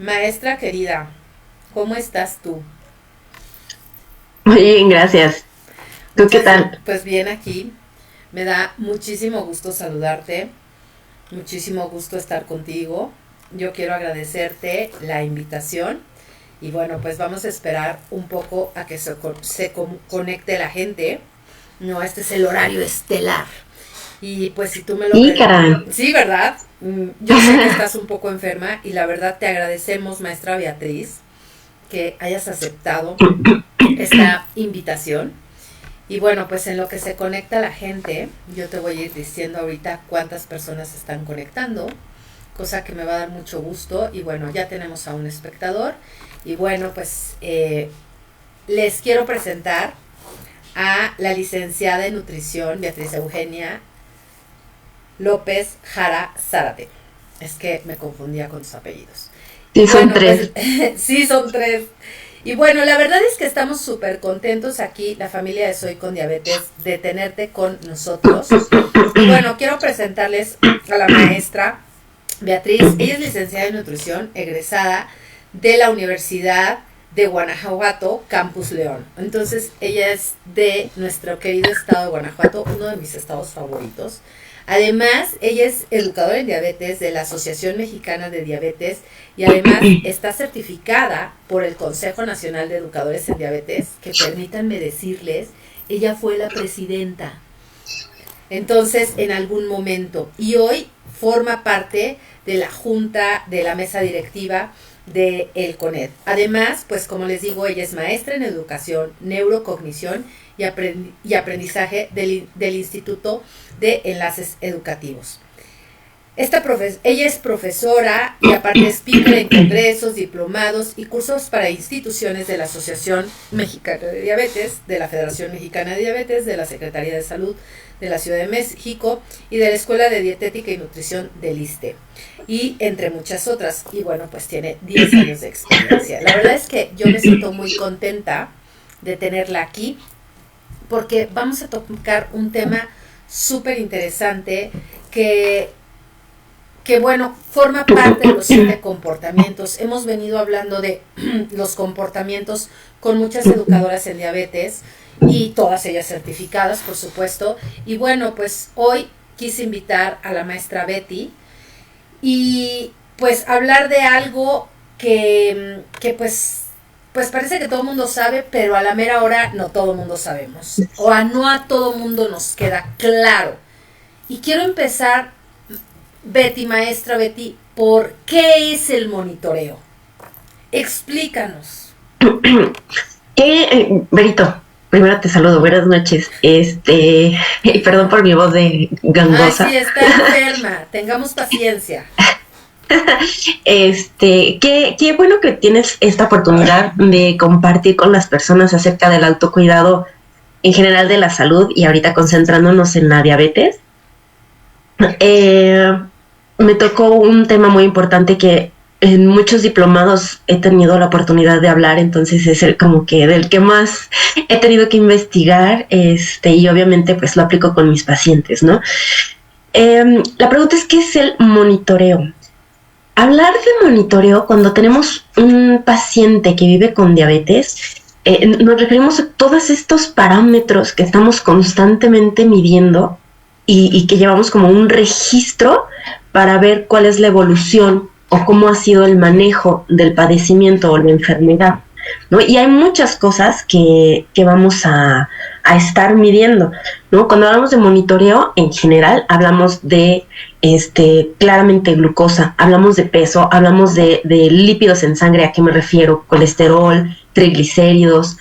Maestra querida, ¿cómo estás tú? Muy bien, gracias. ¿Tú qué tal? Pues bien aquí. Me da muchísimo gusto saludarte, muchísimo gusto estar contigo. Yo quiero agradecerte la invitación y bueno, pues vamos a esperar un poco a que conecte la gente. No, este es el horario estelar. Y pues si tú me lo Sí, permites. caray. Sí, ¿verdad? Yo sé que estás un poco enferma y la verdad te agradecemos, maestra Beatriz, que hayas aceptado esta invitación. Y bueno, pues en lo que se conecta la gente, yo te voy a ir diciendo ahorita cuántas personas se están conectando, cosa que me va a dar mucho gusto. Y bueno, ya tenemos a un espectador. Y bueno, pues les quiero presentar a la licenciada en nutrición, Beatriz Eugenia López Jara Zárate. Es que me confundía con sus apellidos. Y Sí, son bueno, pues tres. sí, son tres. Y bueno, la verdad es que estamos súper contentos aquí, la familia de Soy con Diabetes, de tenerte con nosotros. Y bueno, quiero presentarles a la maestra Beatriz. Ella es licenciada en nutrición, egresada de la Universidad de Guanajuato, Campus León. Entonces, ella es de nuestro querido estado de Guanajuato, uno de mis estados favoritos. Además, ella es educadora en diabetes de la Asociación Mexicana de Diabetes y además está certificada por el Consejo Nacional de Educadores en Diabetes, que permítanme decirles, ella fue la presidenta. Entonces, en algún momento, y hoy forma parte de la junta, de la mesa directiva de el CONED. Además, pues como les digo, ella es maestra en educación, neurocognición y aprendizaje del Instituto de Enlaces Educativos. Ella es profesora y aparte speaker en congresos, diplomados y cursos para instituciones de la Asociación Mexicana de Diabetes, de la Federación Mexicana de Diabetes, de la Secretaría de Salud de la Ciudad de México y de la Escuela de Dietética y Nutrición del ISSSTE, y entre muchas otras. Y bueno, pues tiene 10 años de experiencia. La verdad es que yo me siento muy contenta de tenerla aquí porque vamos a tocar un tema súper interesante que bueno, forma parte de los 7 comportamientos. Hemos venido hablando de los comportamientos con muchas educadoras en diabetes y todas ellas certificadas, por supuesto. Y bueno, pues hoy quise invitar a la maestra Betty y pues hablar de algo que pues parece que todo el mundo sabe, pero a la mera hora no todo el mundo sabemos. O no a todo el mundo nos queda claro. Y quiero empezar, Betty, maestra Betty, ¿por qué es el monitoreo? Explícanos. Berito, primero te saludo, buenas noches. Y perdón por mi voz de Ay, gangosa. sí, está enferma, tengamos paciencia. Qué bueno que tienes esta oportunidad de compartir con las personas acerca del autocuidado en general de la salud y ahorita concentrándonos en la diabetes. Eh, Me tocó un tema muy importante que en muchos diplomados he tenido la oportunidad de hablar, entonces es el como que del que más he tenido que investigar, y obviamente pues lo aplico con mis pacientes, ¿no? La pregunta es, ¿qué es el monitoreo? Hablar de monitoreo cuando tenemos un paciente que vive con diabetes, nos referimos a todos estos parámetros que estamos constantemente midiendo y que llevamos como un registro para ver cuál es la evolución o cómo ha sido el manejo del padecimiento o la enfermedad, ¿no? Y hay muchas cosas que vamos a estar midiendo, ¿no? Cuando hablamos de monitoreo, en general, hablamos de claramente glucosa, hablamos de peso, hablamos de lípidos en sangre. ¿A qué me refiero? Colesterol, triglicéridos,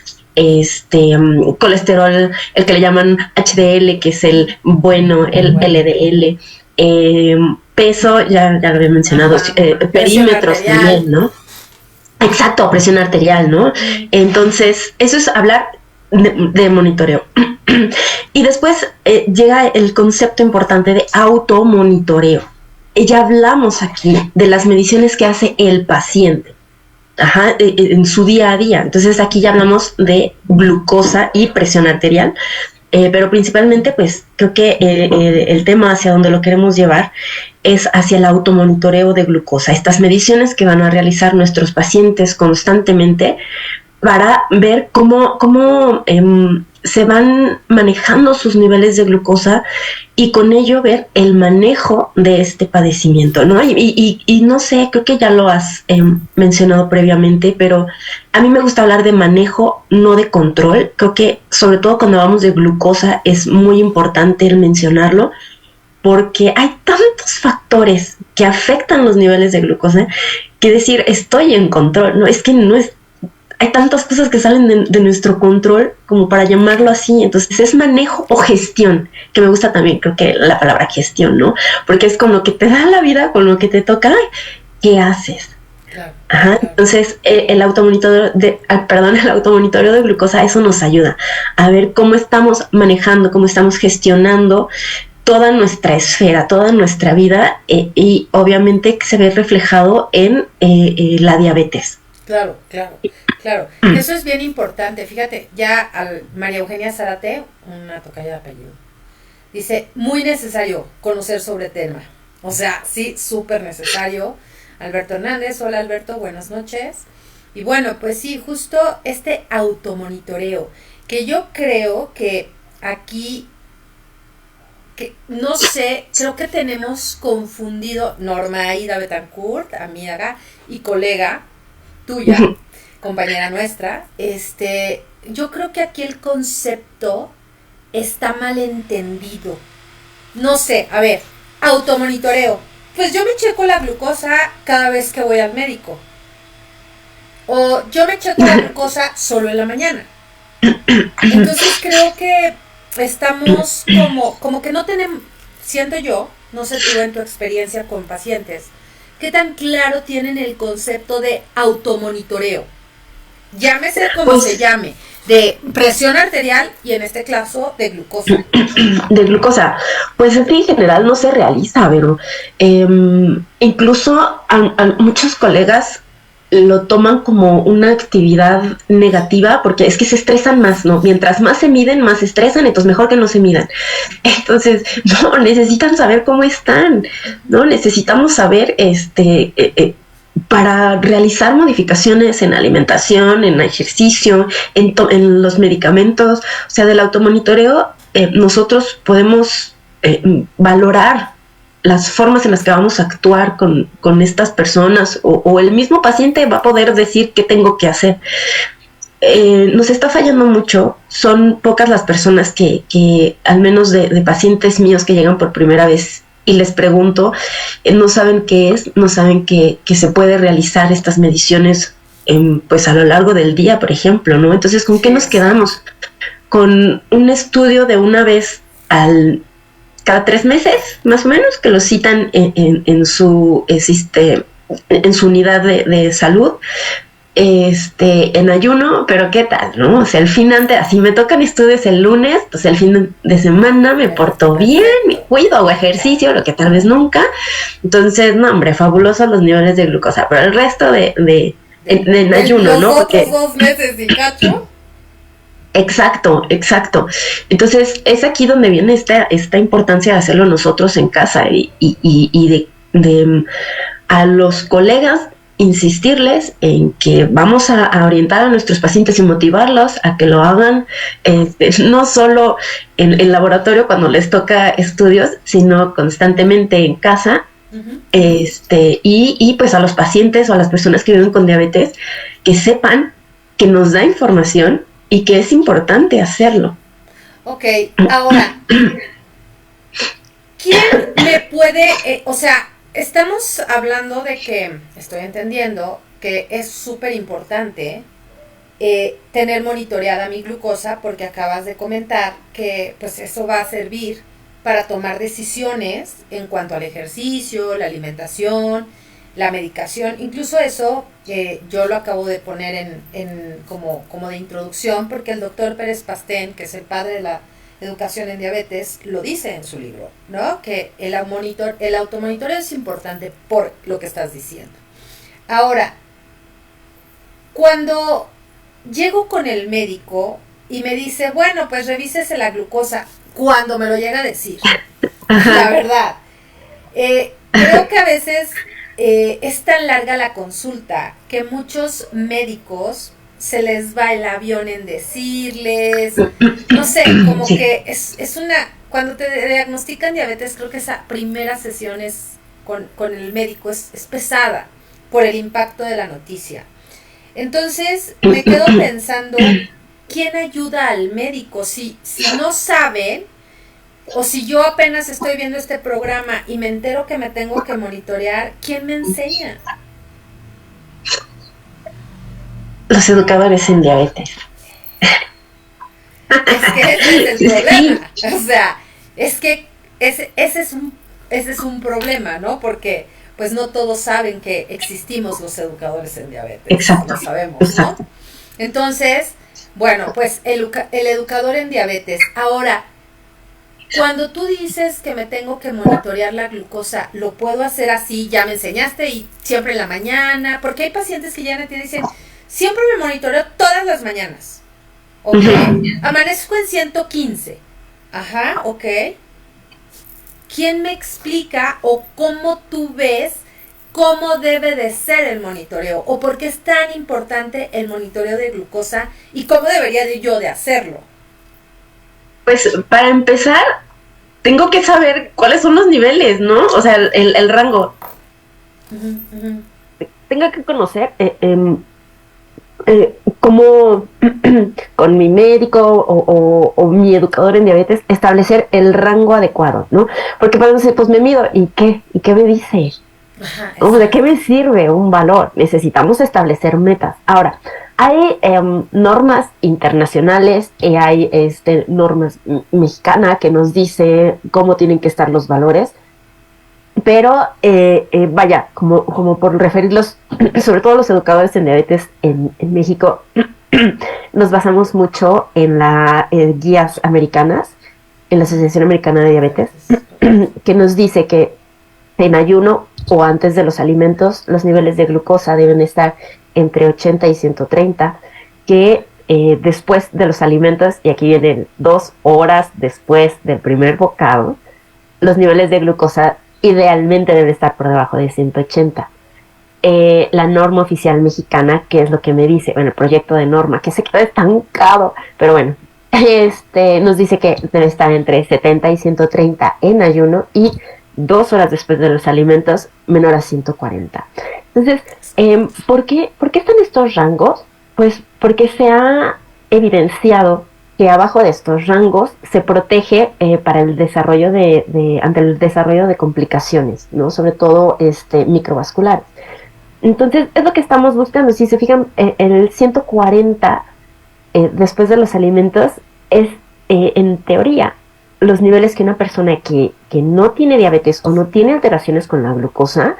colesterol, el que le llaman HDL, que es el bueno, el LDL, peso, ya lo había mencionado, perímetros también, ¿no? Exacto, presión arterial, ¿no? Entonces, eso es hablar de monitoreo. Y después llega el concepto importante de automonitoreo. Ya hablamos aquí de las mediciones que hace el paciente, en su día a día. Entonces aquí ya hablamos de glucosa y presión arterial. pero principalmente pues creo que el tema hacia donde lo queremos llevar es hacia el automonitoreo de glucosa, estas mediciones que van a realizar nuestros pacientes constantemente para ver cómo se van manejando sus niveles de glucosa y con ello ver el manejo de este padecimiento, ¿no? Y no sé, creo que ya lo has mencionado previamente, pero a mí me gusta hablar de manejo, no de control. Creo que sobre todo cuando hablamos de glucosa es muy importante el mencionarlo, porque hay tantos factores que afectan los niveles de glucosa que decir estoy en control, no, es que no es, hay tantas cosas que salen de nuestro control como para llamarlo así. Entonces es manejo o gestión, que me gusta también, creo que la palabra gestión, ¿no? Porque es con lo que te da la vida, con lo que te toca, ¿qué haces? Claro, ajá, claro. Entonces el automonitoreo de glucosa, eso nos ayuda a ver cómo estamos manejando, cómo estamos gestionando toda nuestra esfera, toda nuestra vida, y obviamente que se ve reflejado en la diabetes. Claro, claro, claro. Eso es bien importante. Fíjate, ya María Eugenia Zárate, una tocaya de apellido, dice, muy necesario conocer sobre el tema. O sea, sí, súper necesario. Alberto Hernández, hola Alberto, buenas noches. Y bueno, pues sí, justo este automonitoreo, que yo creo que aquí, que no sé, creo que tenemos confundido Norma Aida Betancourt, amiga y colega tuya, compañera nuestra, yo creo que aquí el concepto está mal entendido. No sé, a ver, automonitoreo. Pues yo me checo la glucosa cada vez que voy al médico. O yo me checo la glucosa solo en la mañana. Entonces creo que estamos como que no tenemos, siento yo, no sé tú en tu experiencia con pacientes, ¿qué tan claro tienen el concepto de automonitoreo? Llámese como se llame, de presión arterial y en este caso de glucosa. De glucosa, pues en general no se realiza, pero incluso a muchos colegas lo toman como una actividad negativa porque es que se estresan más, ¿no? Mientras más se miden, más se estresan, entonces mejor que no se midan. Entonces, no, necesitan saber cómo están, ¿no? Necesitamos saber, para realizar modificaciones en alimentación, en ejercicio, en los medicamentos, o sea, del automonitoreo, nosotros podemos valorar las formas en las que vamos a actuar con estas personas, o el mismo paciente va a poder decir qué tengo que hacer. Nos está fallando mucho, son pocas las personas que al menos de pacientes míos que llegan por primera vez y les pregunto, no saben qué es, no saben que se puede realizar estas mediciones pues a lo largo del día, por ejemplo, ¿no? Entonces, ¿con qué nos quedamos? Con un estudio de una vez cada 3 meses, más o menos, que lo citan en su unidad de salud, en ayuno, pero ¿qué tal, no? O sea, el fin antes, así me tocan estudios el lunes, pues el fin de semana me porto bien, me cuido, hago ejercicio, lo que tal vez nunca. Entonces, no, hombre, fabulosos los niveles de glucosa, pero el resto en ayuno, ¿no? Porque 2 meses y cacho. Exacto. Entonces, es aquí donde viene esta importancia de hacerlo nosotros en casa y de a los colegas insistirles en que vamos a orientar a nuestros pacientes y motivarlos a que lo hagan, no solo en el laboratorio cuando les toca estudios, sino constantemente en casa. Uh-huh. Y pues a los pacientes o a las personas que viven con diabetes, que sepan que nos da información y que es importante hacerlo. Ok, ahora, ¿quién me puede, estamos hablando de que, estoy entendiendo, que es súper importante tener monitoreada mi glucosa, porque acabas de comentar que pues eso va a servir para tomar decisiones en cuanto al ejercicio, la alimentación, la medicación, incluso eso yo lo acabo de poner como de introducción, porque el doctor Pérez Pastén, que es el padre de la educación en diabetes, lo dice en su libro, ¿no? Que el automonitoreo es importante por lo que estás diciendo. Ahora, cuando llego con el médico, y me dice, bueno, pues revísese la glucosa, cuando me lo llega a decir, Ajá. la verdad. Creo que a veces es tan larga la consulta que muchos médicos se les va el avión en decirles, no sé, como Sí. que es una, cuando te diagnostican diabetes, creo que esa primera sesión con el médico es pesada por el impacto de la noticia. Entonces me quedo pensando, ¿quién ayuda al médico? Si no saben, o si yo apenas estoy viendo este programa y me entero que me tengo que monitorear, ¿quién me enseña? Los educadores en diabetes. Es que ese es el Sí, problema. O sea, es que ese es un problema, ¿no? Porque pues no todos saben que existimos los educadores en diabetes, exacto, lo sabemos, ¿no? exacto. Entonces, bueno, pues el educador en diabetes. Ahora, cuando tú dices que me tengo que monitorear la glucosa, ¿lo puedo hacer así? Ya me enseñaste y siempre en la mañana, porque hay pacientes que ya te dicen, siempre me monitoreo todas las mañanas. Ok, Ujú. amanezco en 115. Ajá, ok. ¿Quién me explica o cómo tú ves cómo debe de ser el monitoreo? ¿O por qué es tan importante el monitoreo de glucosa y cómo debería de yo de hacerlo? Pues para empezar, tengo que saber cuáles son los niveles, ¿no? O sea, el rango. Uh-huh, uh-huh. Tengo que conocer cómo con mi médico o mi educador en diabetes establecer el rango adecuado, ¿no? Porque podemos decir, pues me mido, ¿y qué? ¿Y qué me dice? Ajá, ¿De qué exacto. me sirve un valor? Necesitamos establecer metas. Ahora, hay normas internacionales y hay normas mexicanas que nos dice cómo tienen que estar los valores, pero vaya, como por referirlos, sobre todo los educadores en diabetes en México, nos basamos mucho en las guías americanas, en la Asociación Americana de Diabetes, Diabetes, ok. que nos dice que en ayuno o antes de los alimentos, los niveles de glucosa deben estar entre 80 y 130, que después de los alimentos, y aquí vienen 2 horas después del primer bocado, los niveles de glucosa idealmente deben estar por debajo de 180. La norma oficial mexicana, que es lo que me dice, bueno, el proyecto de norma, que se quedó estancado, pero bueno, nos dice que debe estar entre 70 y 130 en ayuno y 2 horas después de los alimentos menor a 140. Entonces, ¿por qué están estos rangos? Pues porque se ha evidenciado que abajo de estos rangos se protege para el desarrollo ante el desarrollo de complicaciones, ¿no? Sobre todo microvasculares. Entonces, es lo que estamos buscando. Si se fijan, en el 140 después de los alimentos es, en teoría, los niveles que una persona que no tiene diabetes o no tiene alteraciones con la glucosa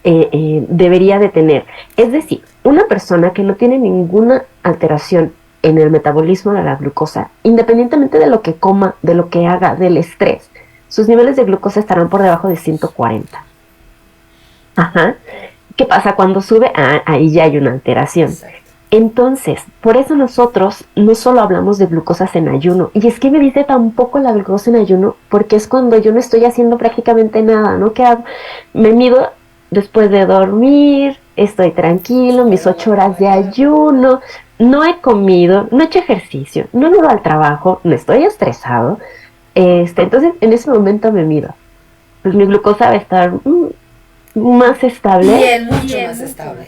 debería de tener. Es decir, una persona que no tiene ninguna alteración en el metabolismo de la glucosa, independientemente de lo que coma, de lo que haga, del estrés, sus niveles de glucosa estarán por debajo de 140. Ajá. ¿Qué pasa cuando sube? Ahí ya hay una alteración. Exacto. Entonces, por eso nosotros no solo hablamos de glucosas en ayuno, y es que me dice tampoco la glucosa en ayuno, porque es cuando yo no estoy haciendo prácticamente nada, ¿no? ¿Qué hago? Me mido después de dormir, estoy tranquilo, mis 8 horas de ayuno, no he comido, no he hecho ejercicio, no he ido al trabajo, no estoy estresado, entonces en ese momento me mido. Pues mi glucosa va a estar más estable. Bien, mucho más estable.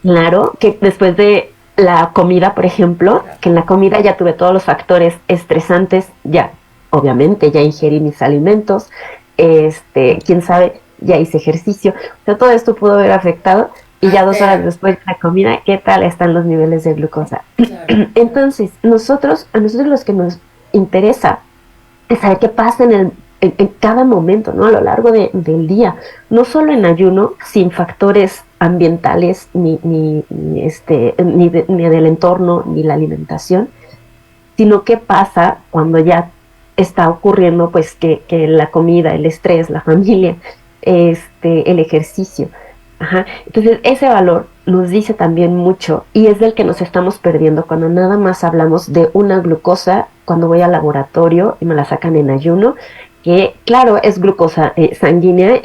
Claro, que después de la comida, por ejemplo, que en la comida ya tuve todos los factores estresantes, ya, obviamente, ya ingerí mis alimentos, quién sabe, ya hice ejercicio, o sea, todo esto pudo haber afectado y ya 2 horas después de la comida, ¿qué tal están los niveles de glucosa? Claro. Entonces, a nosotros los que nos interesa es saber qué pasa en cada momento, ¿no? A lo largo del día, no solo en ayuno, sin factores ambientales ni del entorno ni la alimentación, sino qué pasa cuando ya está ocurriendo pues que la comida, el estrés, la familia, el ejercicio. Ajá. Entonces, ese valor nos dice también mucho y es del que nos estamos perdiendo cuando nada más hablamos de una glucosa cuando voy al laboratorio y me la sacan en ayuno, que claro, es glucosa sanguínea,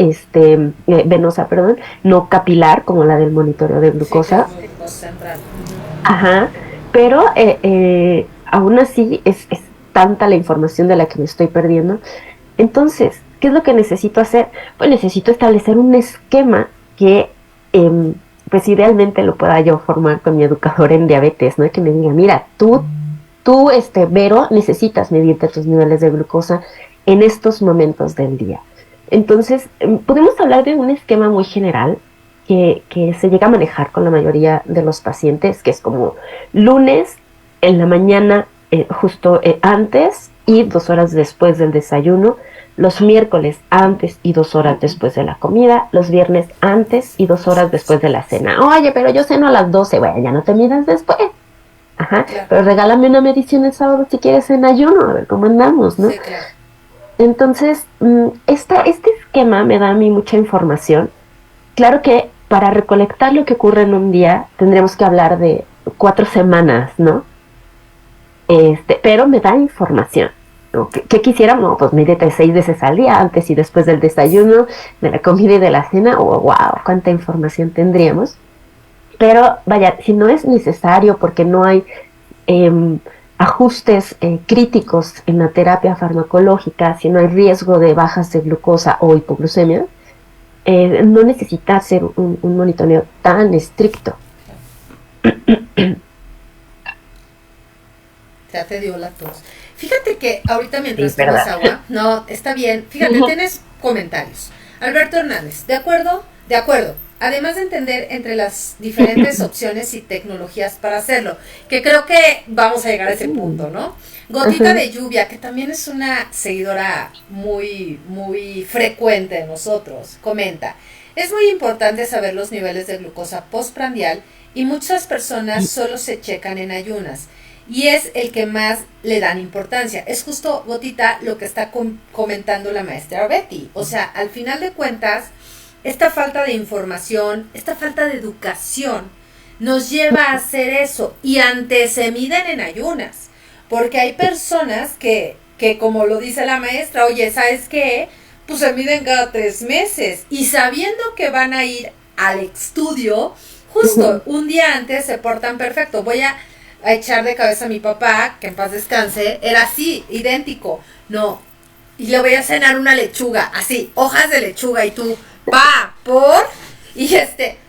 venosa, perdón, no capilar como la del monitoreo de glucosa. Sí, que es glucosa central. Ajá, pero aún así es tanta la información de la que me estoy perdiendo. Entonces, ¿qué es lo que necesito hacer? Pues necesito establecer un esquema que, pues idealmente lo pueda yo formar con mi educador en diabetes, ¿no? Que me diga, mira, Vero, necesitas medirte tus niveles de glucosa en estos momentos del día. Entonces, podemos hablar de un esquema muy general que se llega a manejar con la mayoría de los pacientes, que es como lunes en la mañana, justo antes y 2 horas después del desayuno, los miércoles antes y 2 horas después de la comida, los viernes antes y 2 horas después de la cena. Oye, pero yo ceno a las 12, bueno, ya no te midas después. Ajá, claro. Pero regálame una medición el sábado si quieres en ayuno, a ver cómo andamos, ¿no? Sí, claro. Entonces, este esquema me da a mí mucha información. Claro que para recolectar lo que ocurre en un día tendremos que hablar de 4 semanas, ¿no? Pero me da información. ¿No? ¿Qué quisiéramos? Pues mídete 6 veces al día, antes y después del desayuno, de la comida y de la cena. Oh, wow, cuánta información tendríamos. Pero vaya, si no es necesario porque no hay ajustes críticos en la terapia farmacológica, si no hay riesgo de bajas de glucosa o hipoglucemia, no necesita ser un monitoreo tan estricto. Ya te dio la tos. Fíjate que ahorita mientras tomas agua, no, está bien. Fíjate, tienes comentarios. Alberto Hernández, ¿de acuerdo? De acuerdo. Además de entender entre las diferentes opciones y tecnologías para hacerlo, que creo que vamos a llegar a ese punto, ¿no? Gotita de Lluvia, que también es una seguidora muy, muy frecuente de nosotros, comenta, es muy importante saber los niveles de glucosa postprandial y muchas personas solo se checan en ayunas y es el que más le dan importancia. Es justo, Gotita, lo que está comentando la maestra Betty. O sea, al final de cuentas, esta falta de información, esta falta de educación nos lleva a hacer eso y antes se miden en ayunas, porque hay personas que como lo dice la maestra, oye, ¿sabes qué? Pues se miden cada 3 meses y sabiendo que van a ir al estudio, justo un día antes se portan perfecto. Voy a echar de cabeza a mi papá, que en paz descanse, era así, idéntico, no, y le voy a cenar una lechuga, así, hojas de lechuga, y tú, y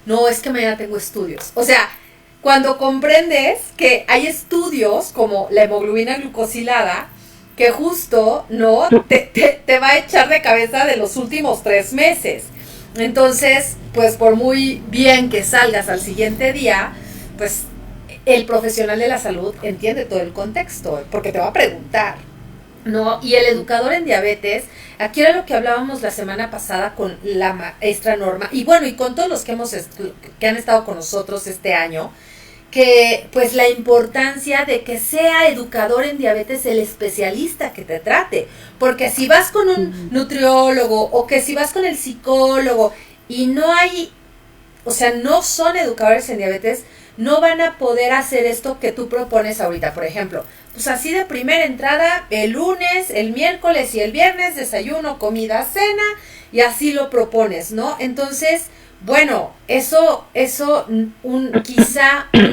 no, es que mañana tengo estudios. O sea, cuando comprendes que hay estudios como la hemoglobina glucosilada, que justo, ¿no? Te va a echar de cabeza de los últimos 3 meses. Entonces, pues por muy bien que salgas al siguiente día, pues el profesional de la salud entiende todo el contexto, porque te va a preguntar, ¿no? Y el educador en diabetes, aquí era lo que hablábamos la semana pasada con la maestra Norma, y bueno, y con todos los que han estado con nosotros este año, que pues la importancia de que sea educador en diabetes el especialista que te trate, porque si vas con un nutriólogo o que si vas con el psicólogo y no hay, o sea, no son educadores en diabetes, no van a poder hacer esto que tú propones ahorita. Por ejemplo, pues así de primera entrada, el lunes, el miércoles y el viernes, desayuno, comida, cena, y así lo propones, ¿no? Entonces, bueno, eso quizá un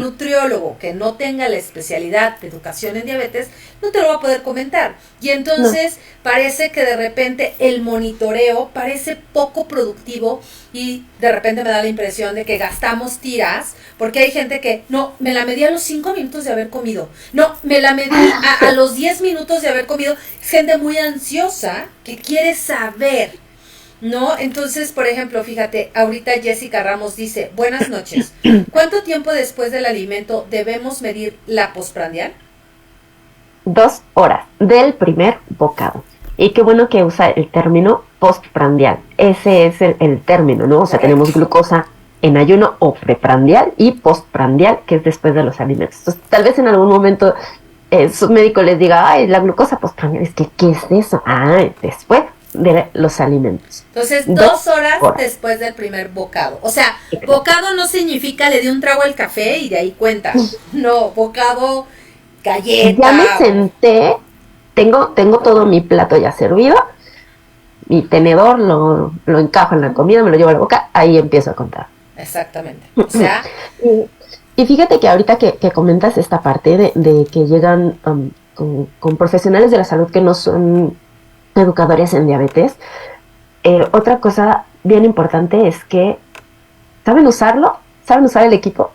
nutriólogo que no tenga la especialidad de educación en diabetes no te lo va a poder comentar. Y entonces parece que de repente el monitoreo parece poco productivo y de repente me da la impresión de que gastamos tiras, porque hay gente que, no, me la medí a los 5 minutos de haber comido, no, me la medí a los 10 minutos de haber comido. Es gente muy ansiosa que quiere saber, ¿no? Entonces, por ejemplo, fíjate, ahorita Jessica Ramos dice, buenas noches, ¿cuánto tiempo después del alimento debemos medir la postprandial? 2 horas del primer bocado. Y qué bueno que usa el término postprandial. Ese es el término, ¿no? O sea, tenemos glucosa en ayuno o preprandial y postprandial, que es después de los alimentos. Entonces, tal vez en algún momento su médico les diga, ay, la glucosa postprandial, es que, ¿qué es eso? Ah, después de los alimentos. Entonces, 2 horas después del primer bocado. O sea, bocado no significa le di un trago al café y de ahí cuenta. No, bocado, galleta. Ya me senté, tengo todo mi plato ya servido, mi tenedor lo encajo en la comida, me lo llevo a la boca, ahí empiezo a contar. Exactamente. O sea... Y fíjate que ahorita que comentas esta parte de que llegan con profesionales de la salud que no son educadores en diabetes, otra cosa bien importante es que saben usar el equipo.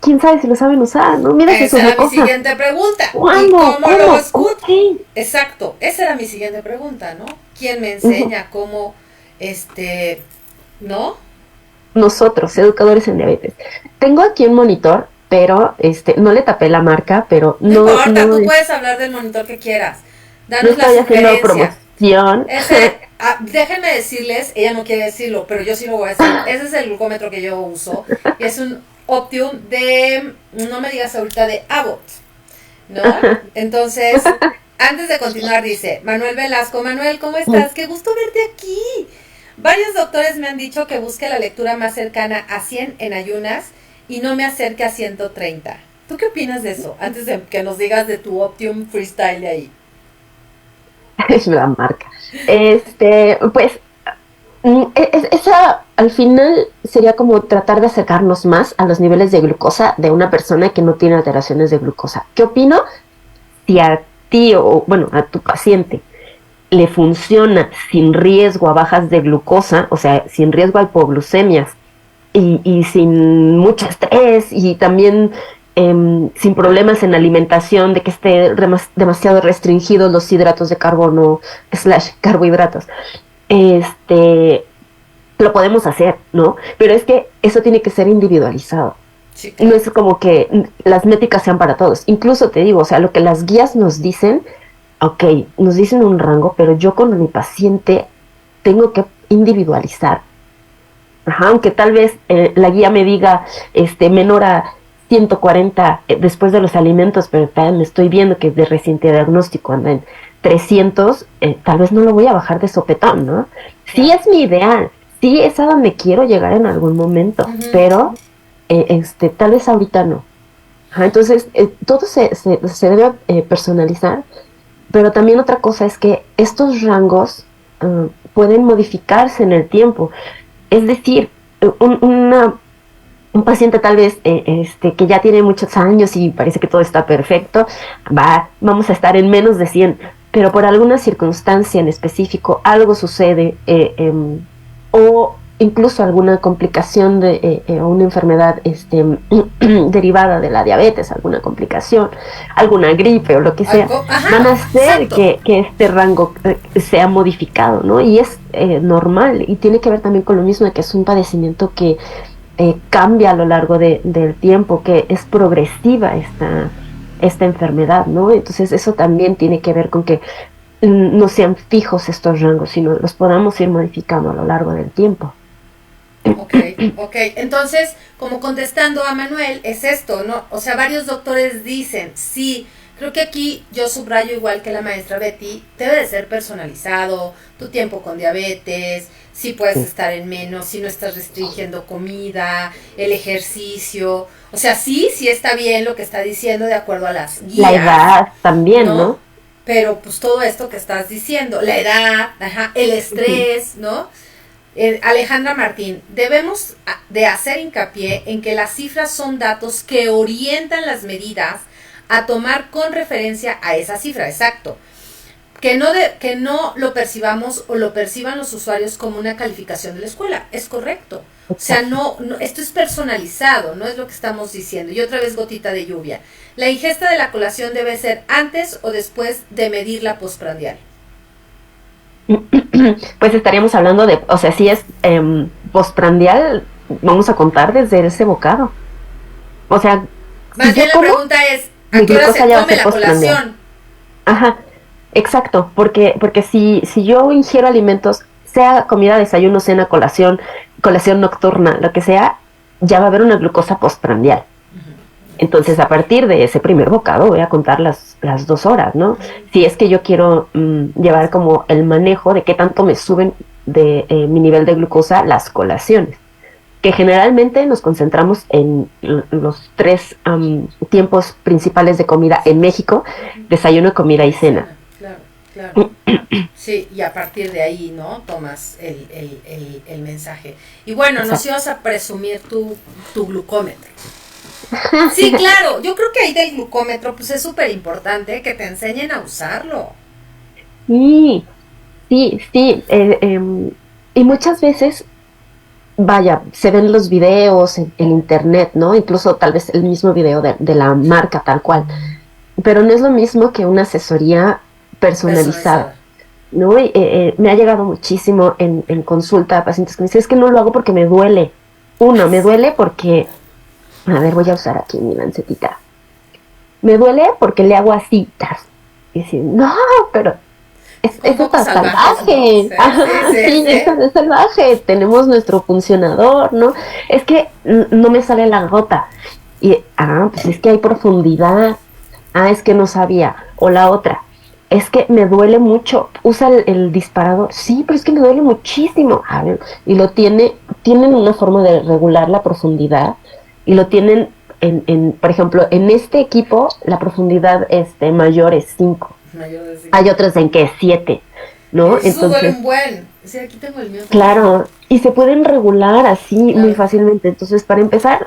¿Quién sabe si lo saben usar? ¿No? Mira, esa era mi siguiente pregunta. ¿Y cómo lo escucho? Okay. Exacto, esa era mi siguiente pregunta, ¿no? ¿Quién me enseña cómo, ¿no? Nosotros, educadores en diabetes. Tengo aquí un monitor, pero no le tapé la marca, pero no importa, tú puedes hablar del monitor que quieras. Danos la sugerencia. Promoción. Déjenme decirles, ella no quiere decirlo, pero yo sí lo voy a decir. Ese es el glucómetro que yo uso. Y es un Optium de, no me digas ahorita, de Abbott, ¿no? Entonces, antes de continuar dice, Manuel Velasco, Manuel, ¿cómo estás? Qué gusto verte aquí. Varios doctores me han dicho que busque la lectura más cercana a 100 en ayunas y no me acerque a 130. ¿Tú qué opinas de eso? Antes de que nos digas de tu Optium Freestyle de ahí. Es la marca. Pues, esa al final sería como tratar de acercarnos más a los niveles de glucosa de una persona que no tiene alteraciones de glucosa. ¿Qué opino? Si a ti o, bueno, a tu paciente le funciona sin riesgo a bajas de glucosa, o sea, sin riesgo a hipoglucemias y sin mucho estrés y también sin problemas en alimentación, de que esté demasiado restringidos los hidratos de carbono / carbohidratos, lo podemos hacer, ¿no? Pero es que eso tiene que ser individualizado. Sí, claro. No es como que las métricas sean para todos. Incluso te digo, o sea, lo que las guías nos dicen, ok, nos dicen un rango, pero yo con mi paciente tengo que individualizar. Ajá, aunque tal vez la guía me diga menor a 140 después de los alimentos, pero me estoy viendo que de reciente diagnóstico anda en 300, tal vez no lo voy a bajar de sopetón, ¿no? Sí es mi ideal, sí es a donde quiero llegar en algún momento, pero tal vez ahorita no. Ajá, entonces, todo se debe personalizar, pero también otra cosa es que estos rangos pueden modificarse en el tiempo. Es decir, un paciente tal vez que ya tiene muchos años y parece que todo está perfecto, vamos a estar en menos de 100, pero por alguna circunstancia en específico algo sucede o incluso alguna complicación o una enfermedad derivada de la diabetes, alguna complicación, alguna gripe o lo que sea, van a hacer que este rango sea modificado, ¿no? Y es normal, y tiene que ver también con lo mismo de que es un padecimiento que cambia a lo largo del tiempo, que es progresiva esta enfermedad, ¿no? Entonces eso también tiene que ver con que no sean fijos estos rangos, sino los podamos ir modificando a lo largo del tiempo. Ok. Entonces, como contestando a Manuel, es esto, ¿no? O sea, varios doctores dicen, sí, creo que aquí yo subrayo igual que la maestra Betty, debe de ser personalizado, tu tiempo con diabetes, si puedes estar en menos, si no estás restringiendo comida, el ejercicio, o sea, sí está bien lo que está diciendo de acuerdo a las guías. La edad también, ¿no? Pero pues todo esto que estás diciendo, la edad, el estrés, ¿no? Alejandra Martín, debemos de hacer hincapié en que las cifras son datos que orientan las medidas a tomar con referencia a esa cifra, exacto. Que no lo percibamos o lo perciban los usuarios como una calificación de la escuela, es correcto. O sea, no, esto es personalizado, no es lo que estamos diciendo. Y otra vez gotita de lluvia. La ingesta de la colación debe ser antes o después de medir la postprandial. Pues estaríamos hablando de, o sea, si es postprandial, vamos a contar desde ese bocado. O sea, más bien la pregunta es, ¿a qué hora se come la colación? Ajá, exacto, porque si yo ingiero alimentos, sea comida, desayuno, cena, colación nocturna, lo que sea, ya va a haber una glucosa postprandial. Entonces, a partir de ese primer bocado voy a contar las 2 horas, ¿no? Si es que yo quiero llevar como el manejo de qué tanto me suben de mi nivel de glucosa las colaciones, que generalmente nos concentramos en los 3 tiempos principales de comida en México: desayuno, comida y cena. Claro, claro. Sí, y a partir de ahí, ¿no? Tomas el mensaje. Y bueno, nos ibas a presumir tu glucómetro. Sí, claro, yo creo que ahí del glucómetro, pues es súper importante que te enseñen a usarlo. Sí, sí, sí. Y muchas veces, vaya, se ven los videos en internet, ¿no? Incluso tal vez el mismo video de la marca tal cual. Pero no es lo mismo que una asesoría personalizada, Personalizada. ¿no? Me ha llegado muchísimo en consulta a pacientes que me dicen: es que no lo hago porque me duele. Uno, me duele porque, a ver, voy a usar aquí mi lancetita. Me duele porque le hago así, tas. Y dicen: no, pero Un eso poco está salvajes, ¿no? salvaje. Sí, Ajá, sí, sí, sí, sí. eso es salvaje. Tenemos nuestro funcionador, ¿no? Es que no me sale la gota. Y, pues es que hay profundidad. Es que no sabía. O la otra: es que me duele mucho. Usa el disparador. Sí, pero es que me duele muchísimo. A ver, y tienen una forma de regular la profundidad, y lo tienen por ejemplo, en este equipo la profundidad mayor es 5. Mayor de 5. Hay otros en que es 7, ¿no? Eso duele Entonces, un buen. Sí, aquí tengo el mío también. claro, y se pueden regular así muy Claro. fácilmente. Entonces, para empezar,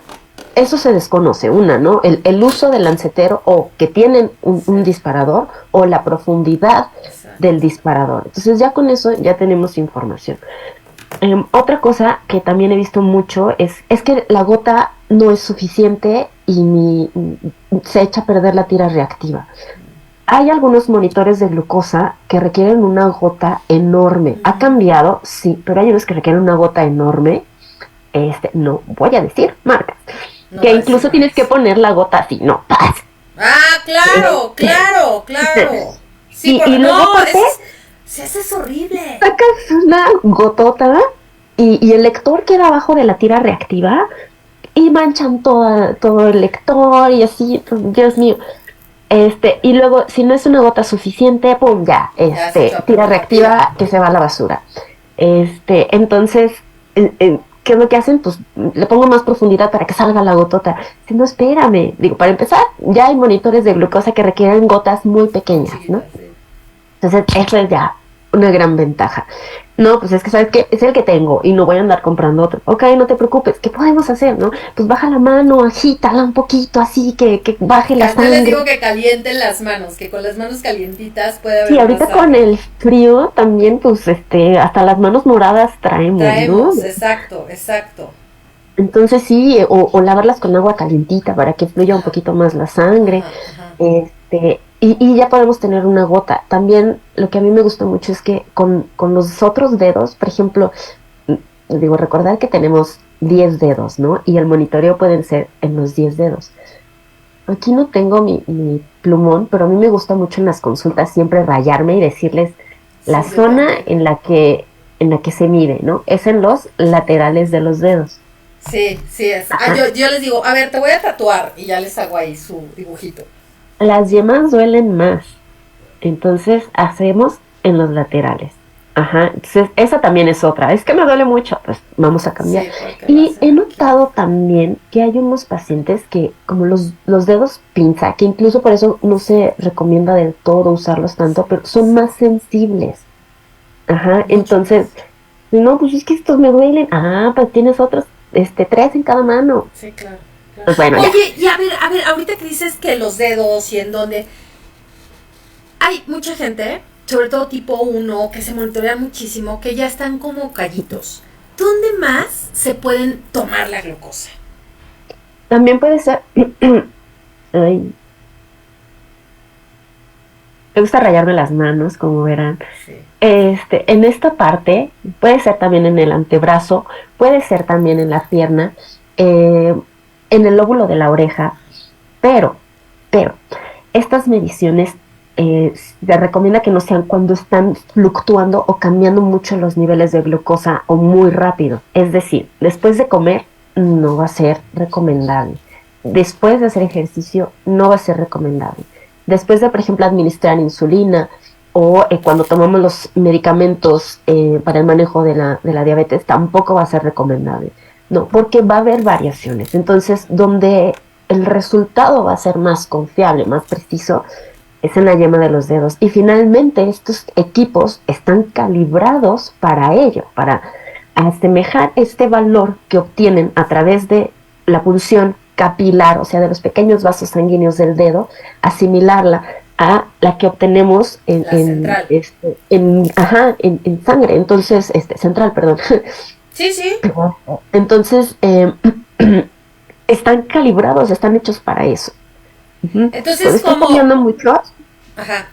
eso se desconoce, ¿no? El uso del lancetero, o que tienen un Sí, disparador, o la profundidad del exacto. disparador. Entonces, ya con eso ya tenemos información. Otra cosa que también he visto mucho es que la gota no es suficiente y se echa a perder la tira reactiva. Hay algunos monitores de glucosa que requieren una gota enorme. Ha cambiado, sí, pero hay unos que requieren una gota enorme. No voy a decir marcas. No Que va a decir incluso tienes que marcas. poner la gota así, no, ¡paz! Ah, claro, claro, claro. Sí, Y luego no, aparte ese es horrible. sacas una gotota, y el lector queda abajo de la tira reactiva, y manchan todo el lector y así, Dios mío. Y luego, si no es una gota suficiente, pum, ya, Ya se echó a tira perder la tira. reactiva que se va a la basura. Entonces, ¿qué es lo que hacen? Pues le pongo más profundidad para que salga la gotota. Si no, espérame. Digo, para empezar, ya hay monitores de glucosa que requieren gotas muy pequeñas, ¿no? Chiquita, sí. Entonces, eso es ya una gran ventaja. No, pues es que, ¿sabes qué? Es el que tengo y no voy a andar comprando otro. Ok, no te preocupes. ¿Qué podemos hacer, no? Pues baja la mano, agítala un poquito así, que baje la Yo les sangre. digo que calienten las manos, que con las manos calientitas puede Sí, haber más ahorita con sangre. el frío también, pues, hasta las manos moradas traemos, ¿no? Traemos, exacto, exacto. Entonces sí, o lavarlas con agua calientita para que fluya un Ajá, poquito más la sangre. ajá, ajá. Y ya podemos tener una gota. También lo que a mí me gusta mucho es que con los otros dedos, por ejemplo, digo, recordar que tenemos 10 dedos, ¿no? Y el monitoreo pueden ser en los 10 dedos. Aquí no tengo mi plumón, pero a mí me gusta mucho en las consultas siempre rayarme y decirles la Sí, yo zona también. en la que se mide, ¿no? Es en los laterales de los dedos. Sí, sí es. Ajá. Yo les digo, a ver, te voy a tatuar y ya les hago ahí su dibujito. Las yemas duelen más, entonces hacemos en los laterales. Ajá, entonces esa también es otra. Es que me duele mucho, pues vamos a cambiar. Sí, porque lo Y hacen he aquí. notado también que hay unos pacientes que, como los dedos pinza, que incluso por eso no se recomienda del todo usarlos tanto, pero son más sensibles. Ajá, Mucho entonces, más. no, pues es que estos me duelen. Pues tienes otros, 3 en cada mano. Sí, claro, claro. Pues bueno, ya. Oye, y a ver, ahorita que dices que los dedos y en donde hay mucha gente, sobre todo tipo uno que se monitorea muchísimo, que ya están como callitos. ¿Dónde más se pueden tomar la glucosa? También puede ser. Ay, me gusta rayarme las manos, como verán. Sí. En esta parte, puede ser también en el antebrazo, puede ser también en la pierna, en el lóbulo de la oreja, pero, estas mediciones se recomienda que no sean cuando están fluctuando o cambiando mucho los niveles de glucosa, o muy rápido. Es decir, después de comer no va a ser recomendable. después de hacer ejercicio no va a ser recomendable. Después de, por ejemplo, administrar insulina o cuando tomamos los medicamentos para el manejo de la diabetes, tampoco va a ser recomendable. No, porque va a haber variaciones. Entonces, donde el resultado va a ser más confiable, más preciso, es en la yema de los dedos. Y finalmente estos equipos están calibrados para ello, para asemejar este valor que obtienen a través de la punción capilar, o sea, de los pequeños vasos sanguíneos del dedo, asimilarla a la que obtenemos en sangre, entonces, central, perdón. Sí, sí. Entonces, están calibrados, están hechos para eso. Entonces, como comiendo mucho. Ajá.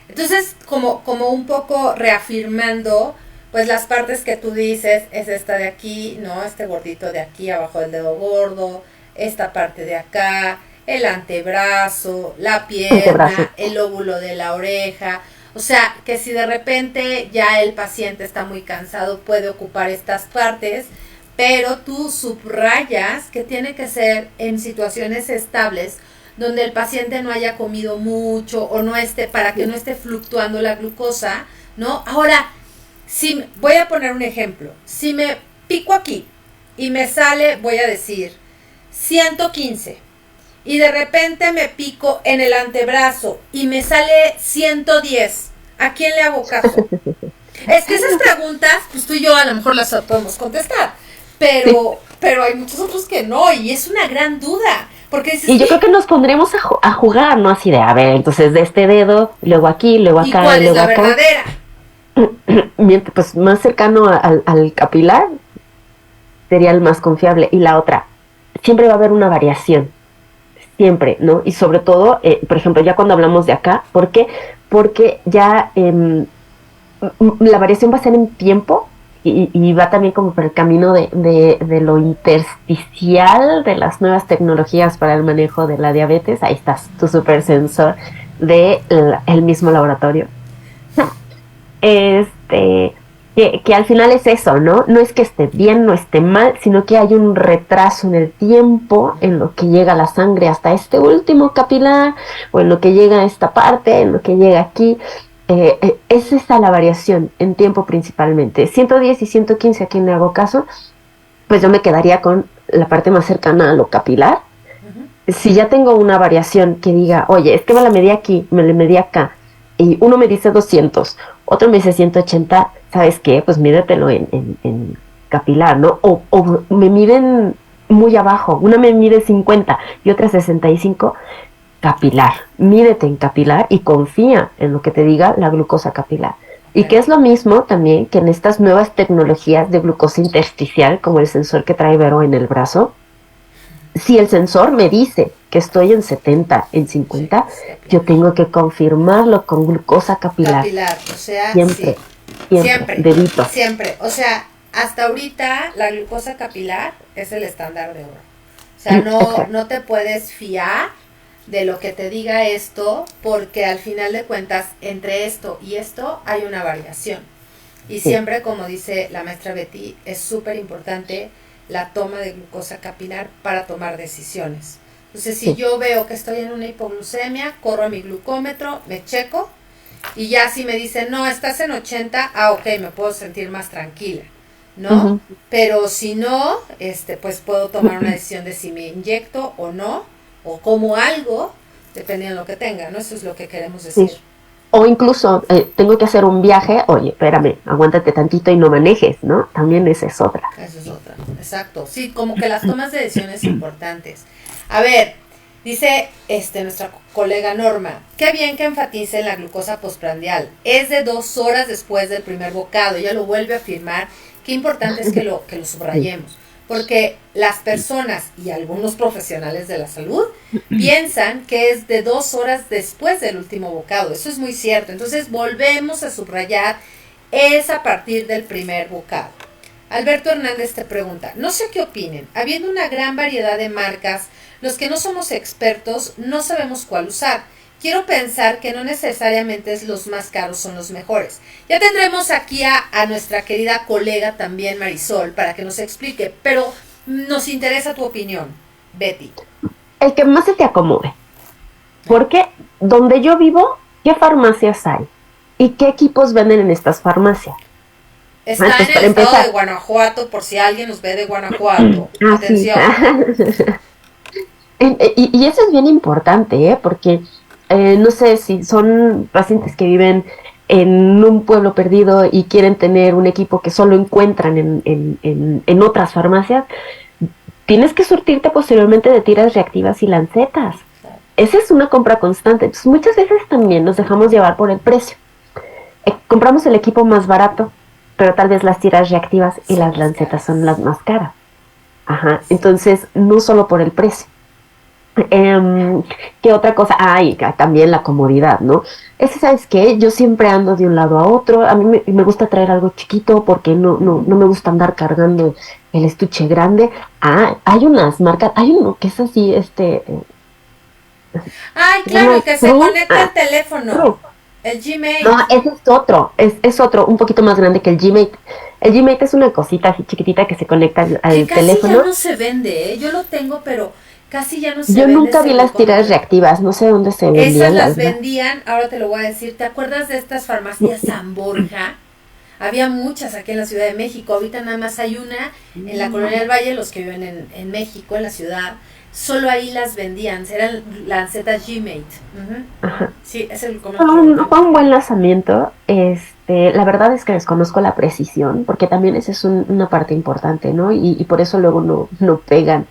Entonces, como un poco reafirmando, pues las partes que tú dices, es esta de aquí, ¿no? Este gordito de aquí, abajo del dedo gordo, esta parte de acá, el antebrazo, la pierna, el lóbulo de la oreja. O sea, que si de repente ya el paciente está muy cansado, puede ocupar estas partes, pero tú subrayas que tiene que ser en situaciones estables, donde el paciente no haya comido mucho o no esté, para que no esté fluctuando la glucosa, ¿no? Ahora, si voy a poner un ejemplo, si me pico aquí y me sale, voy a decir, 115, y de repente me pico en el antebrazo y me sale 110, ¿a quién le hago caso? Es que esas preguntas, pues tú y yo a lo mejor las podemos contestar, pero hay muchos otros que no, y es una gran duda. Porque dices, y yo creo que nos pondremos a jugar, ¿no? Así de, a ver, entonces de este dedo, luego aquí, luego acá, ¿y cuál luego es la acá. verdadera? Pues más cercano al capilar sería el más confiable. Y la otra, siempre va a haber una variación, siempre, ¿no? Y sobre todo, por ejemplo, ya cuando hablamos de acá, ¿por qué? Porque ya la variación va a ser en tiempo y va también como por el camino de lo intersticial de las nuevas tecnologías para el manejo de la diabetes. Ahí estás, tu super sensor de el mismo laboratorio. Que al final es eso, ¿no? No es que esté bien, no esté mal, sino que hay un retraso en el tiempo en lo que llega la sangre hasta este último capilar, o en lo que llega a esta parte, en lo que llega aquí. Es esa la variación en tiempo principalmente. 110 y 115, a quien le hago caso, pues yo me quedaría con la parte más cercana a lo capilar. Si ya tengo una variación que diga, oye, es que me la medí aquí, me la medí acá, y uno me dice 200, otro me dice 180, ¿sabes qué? Pues mídetelo en capilar, ¿no? O me miden muy abajo, una me mide 50 y otra 65, capilar. Mídete en capilar y confía en lo que te diga la glucosa capilar. Y que es lo mismo también que en estas nuevas tecnologías de glucosa intersticial, como el sensor que trae Vero en el brazo. Si el sensor me dice que estoy en 70, en 50, yo tengo que confirmarlo con glucosa capilar. Capilar, o sea, siempre, siempre, dedito. Siempre, o sea, hasta ahorita la glucosa capilar es el estándar de oro. O sea, no te puedes fiar de lo que te diga esto, porque al final de cuentas, entre esto y esto hay una variación. Y siempre, como dice la maestra Betty, es súper importante la toma de glucosa capilar para tomar decisiones. Entonces, si yo veo que estoy en una hipoglucemia, corro a mi glucómetro, me checo, y ya si me dicen, no, estás en 80, ok, me puedo sentir más tranquila, ¿no? Pero si no, pues puedo tomar una decisión de si me inyecto o no, o como algo, dependiendo de lo que tenga, ¿no? Eso es lo que queremos decir. O incluso tengo que hacer un viaje, oye, espérame, aguántate tantito y no manejes, ¿no? También esa es otra. Esa es otra, exacto. Sí, como que las tomas de decisiones importantes. A ver, dice nuestra colega Norma, qué bien que enfatice en la glucosa postprandial. Es de 2 horas después del primer bocado. Ella lo vuelve a afirmar. Qué importante es que lo subrayemos. Porque las personas y algunos profesionales de la salud piensan que es de 2 horas después del último bocado. Eso es muy cierto. Entonces volvemos a subrayar, es a partir del primer bocado. Alberto Hernández te pregunta, no sé qué opinen, habiendo una gran variedad de marcas, los que no somos expertos no sabemos cuál usar. Quiero pensar que no necesariamente los más caros son los mejores. Ya tendremos aquí a nuestra querida colega también, Marisol, para que nos explique, pero nos interesa tu opinión, Betty. El que más se te acomode. Porque donde yo vivo, ¿qué farmacias hay? ¿Y qué equipos venden en estas farmacias? Está en el estado de Guanajuato, por si alguien nos ve de Guanajuato. Atención. Sí. Y eso es bien importante, porque no sé si son pacientes que viven en un pueblo perdido y quieren tener un equipo que solo encuentran en otras farmacias, tienes que surtirte posteriormente de tiras reactivas y lancetas. Esa es una compra constante. Entonces, muchas veces también nos dejamos llevar por el precio. Compramos el equipo más barato, pero tal vez las tiras reactivas y las lancetas son las más caras. Ajá. Entonces, no solo por el precio. ¿Qué otra cosa? También la comodidad, ¿no? ¿Sabes qué? Yo siempre ando de un lado a otro. A mí me gusta traer algo chiquito porque no me gusta andar cargando el estuche grande. Hay unas marcas, hay uno que es así, Ay, claro, que se conecta al teléfono. El Gmate. No, ese es otro, es otro, un poquito más grande que el Gmate. El Gmate es una cosita así chiquitita que se conecta al teléfono. Casi ya no se vende, ¿eh? Yo lo tengo, pero casi ya no se vende. Yo nunca vi las tiras reactivas, no sé dónde se vendían. Esas las vendían, ahora te lo voy a decir. ¿Te acuerdas de estas farmacias San Borja? Había muchas aquí en la Ciudad de México. Ahorita nada más hay una en la Colonia del Valle, los que viven en México, en la ciudad. Solo ahí las vendían, eran lancetas Gmate. Sí, es el fue un buen lanzamiento. La verdad es que desconozco la precisión, porque también esa es una parte importante, ¿no? Y por eso luego no pegan.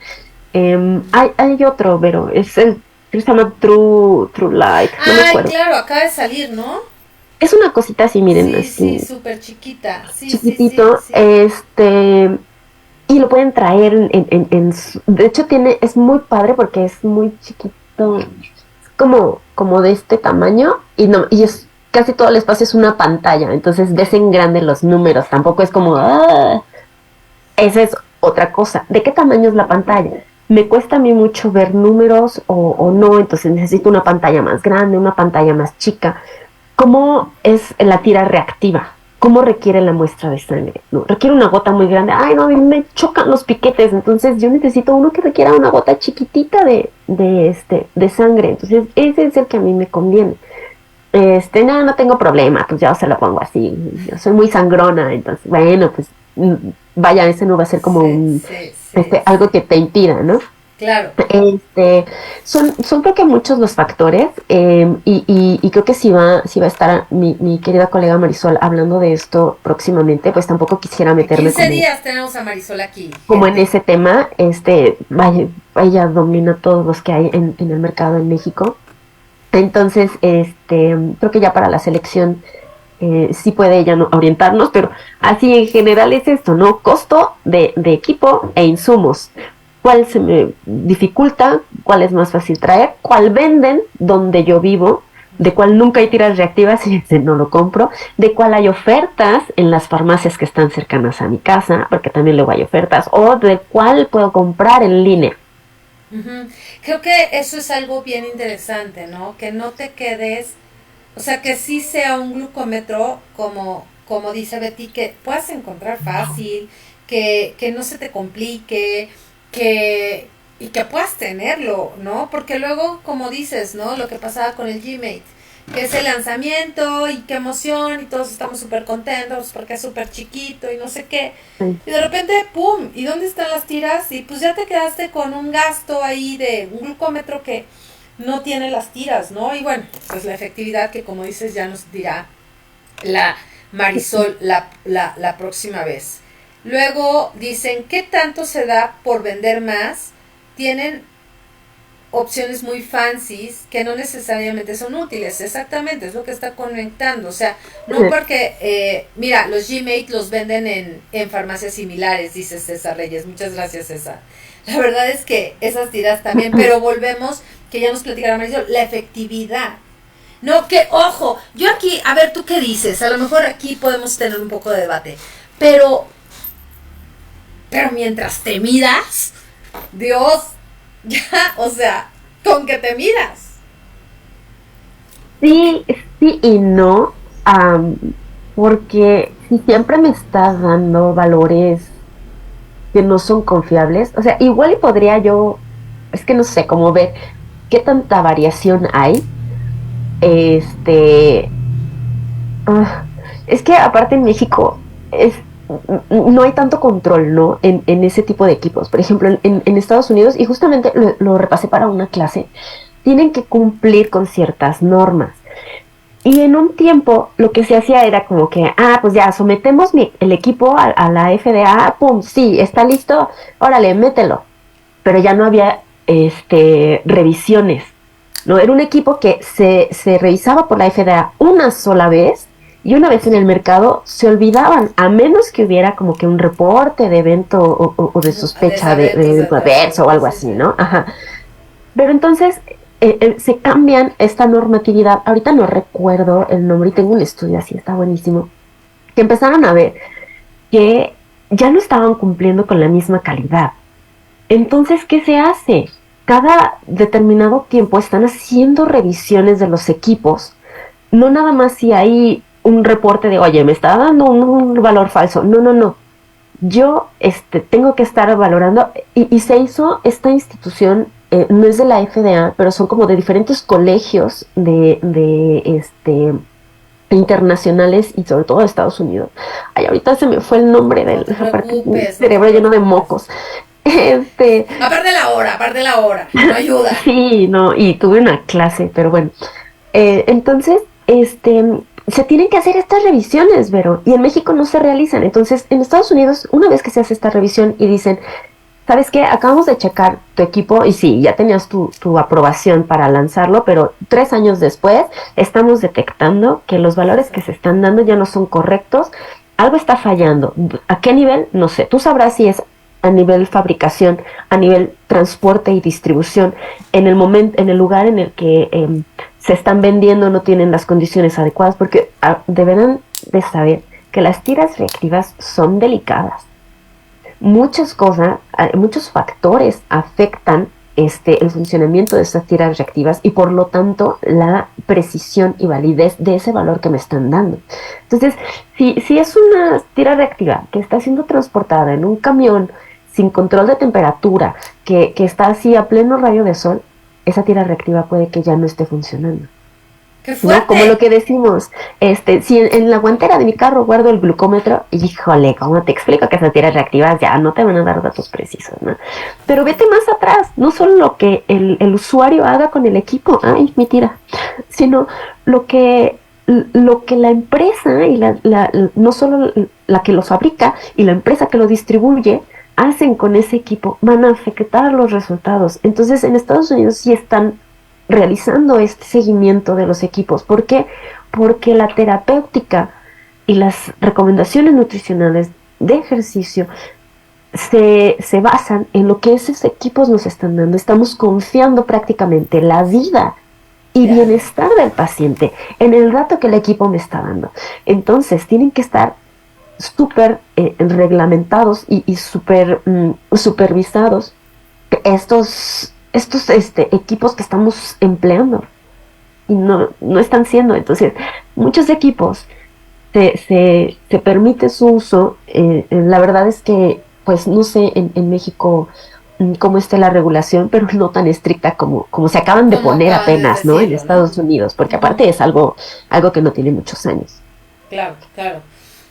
Hay otro, pero se llama True Light. No me acuerdo. Claro, acaba de salir, ¿no? Es una cosita así, miren, así. Sí, súper chiquita. Chiquitito, sí. Y lo pueden traer de hecho es muy padre porque es muy chiquito, como de este tamaño, y es casi todo el espacio es una pantalla, entonces ves en grande los números, tampoco es como esa es otra cosa. ¿De qué tamaño es la pantalla? Me cuesta a mí mucho ver números o no, entonces necesito una pantalla más grande, una pantalla más chica. ¿Cómo es la tira reactiva? ¿Cómo requiere la muestra de sangre? ¿No? ¿Requiere una gota muy grande? A mí me chocan los piquetes, entonces yo necesito uno que requiera una gota chiquitita de sangre, entonces ese es el que a mí me conviene. No tengo problema, pues ya se lo pongo así, yo soy muy sangrona, entonces, bueno, pues vaya, ese no va a ser como algo que te impida, ¿no? Claro. Son creo que muchos los factores, y creo que si va a estar mi querida colega Marisol hablando de esto próximamente, pues tampoco quisiera meterme. 15 días tenemos a Marisol aquí. Como en ese tema, ella domina todos los que hay en el mercado en México. Entonces, creo que ya para la selección sí puede ella orientarnos, pero así en general es esto, ¿no? Costo de equipo e insumos. ¿Cuál se me dificulta? ¿Cuál es más fácil traer? ¿Cuál venden donde yo vivo? ¿De cuál nunca hay tiras reactivas y no lo compro? ¿De cuál hay ofertas en las farmacias que están cercanas a mi casa? Porque también luego hay ofertas. ¿O de cuál puedo comprar en línea? Creo que eso es algo bien interesante, ¿no? Que no te quedes, o sea, que sí sea un glucómetro, como dice Betty, que puedas encontrar fácil, que no se te complique, y que puedas tenerlo, ¿no? Porque luego, como dices, ¿no? Lo que pasaba con el Gmate, que es el lanzamiento y qué emoción y todos estamos súper contentos porque es súper chiquito y no sé qué. Sí. Y de repente, ¡pum! ¿Y dónde están las tiras? Y pues ya te quedaste con un gasto ahí de un glucómetro que no tiene las tiras, ¿no? Y bueno, pues la efectividad que, como dices, ya nos dirá la Marisol la próxima vez. Luego dicen, ¿qué tanto se da por vender más? Tienen opciones muy fancies que no necesariamente son útiles. Exactamente, es lo que está conectando. O sea, no porque, mira, los Gmate los venden en farmacias similares, dice César Reyes. Muchas gracias, César. La verdad es que esas tiras también, pero volvemos, que ya nos platicará Marisol, la efectividad. No, que, ojo, yo aquí, a ver, ¿tú qué dices? A lo mejor aquí podemos tener un poco de debate, pero mientras te midas, Dios, ya, o sea, con que te midas. Sí y no, porque si siempre me estás dando valores que no son confiables, o sea, igual y podría yo es que no sé, como ver qué tanta variación hay. Este, ah, es que aparte en México no hay tanto control, ¿no? En ese tipo de equipos. Por ejemplo, en Estados Unidos, y justamente lo repasé para una clase, tienen que cumplir con ciertas normas. Y en un tiempo lo que se hacía era como que, pues ya, sometemos el equipo a la FDA, pum, sí, está listo, órale, mételo. Pero ya no había revisiones, ¿no? Era un equipo que se revisaba por la FDA una sola vez y una vez en el mercado se olvidaban, a menos que hubiera como que un reporte de evento o de sospecha de evento adverso o algo así, ¿no? Ajá. Pero entonces se cambian esta normatividad, ahorita no recuerdo el nombre y tengo un estudio así, está buenísimo, que empezaron a ver que ya no estaban cumpliendo con la misma calidad. Entonces, ¿qué se hace? Cada determinado tiempo están haciendo revisiones de los equipos, no nada más si hay un reporte de, oye, me está dando un valor falso. No, no, no. Yo tengo que estar valorando, y se hizo esta institución, no es de la FDA, pero son como de diferentes colegios internacionales y sobre todo de Estados Unidos. Ay, ahorita se me fue el nombre del cerebro lleno de mocos. Aparte la hora, no ayuda. Sí, no, y tuve una clase, pero bueno. Entonces, se tienen que hacer estas revisiones, Vero, y en México no se realizan. Entonces, en Estados Unidos, una vez que se hace esta revisión y dicen, ¿sabes qué? Acabamos de checar tu equipo y sí, ya tenías tu aprobación para lanzarlo, pero 3 años después estamos detectando que los valores que se están dando ya no son correctos, algo está fallando. ¿A qué nivel? No sé, tú sabrás si es a nivel fabricación, a nivel transporte y distribución, en el lugar en el que se están vendiendo no tienen las condiciones adecuadas, porque deberán de saber que las tiras reactivas son delicadas. Muchas cosas, muchos factores afectan el funcionamiento de estas tiras reactivas y por lo tanto la precisión y validez de ese valor que me están dando. Entonces, si es una tira reactiva que está siendo transportada en un camión sin control de temperatura, que está así a pleno rayo de sol, esa tira reactiva puede que ya no esté funcionando. ¡Qué fuerte! ¿No? Como lo que decimos, si en la guantera de mi carro guardo el glucómetro, híjole, ¿cómo te explico que esas tiras reactivas ya no te van a dar datos precisos, ¿no? Pero vete más atrás, no solo lo que el usuario haga con el equipo, ay, mi tira, sino lo que la empresa y no solo la que lo fabrica y la empresa que lo distribuye hacen con ese equipo, van a afectar los resultados. Entonces, en Estados Unidos sí están realizando este seguimiento de los equipos. ¿Por qué? Porque la terapéutica y las recomendaciones nutricionales de ejercicio se basan en lo que esos equipos nos están dando. Estamos confiando prácticamente la vida y bienestar del paciente en el dato que el equipo me está dando. Entonces, tienen que estar súper reglamentados y súper supervisados estos equipos que estamos empleando y no están siendo. Entonces, muchos equipos se permite su uso. La verdad es que, pues, no sé en México cómo esté la regulación, pero no tan estricta como se acaban de poner apenas, ¿no? En Estados Unidos, porque aparte es algo que no tiene muchos años. Claro, claro.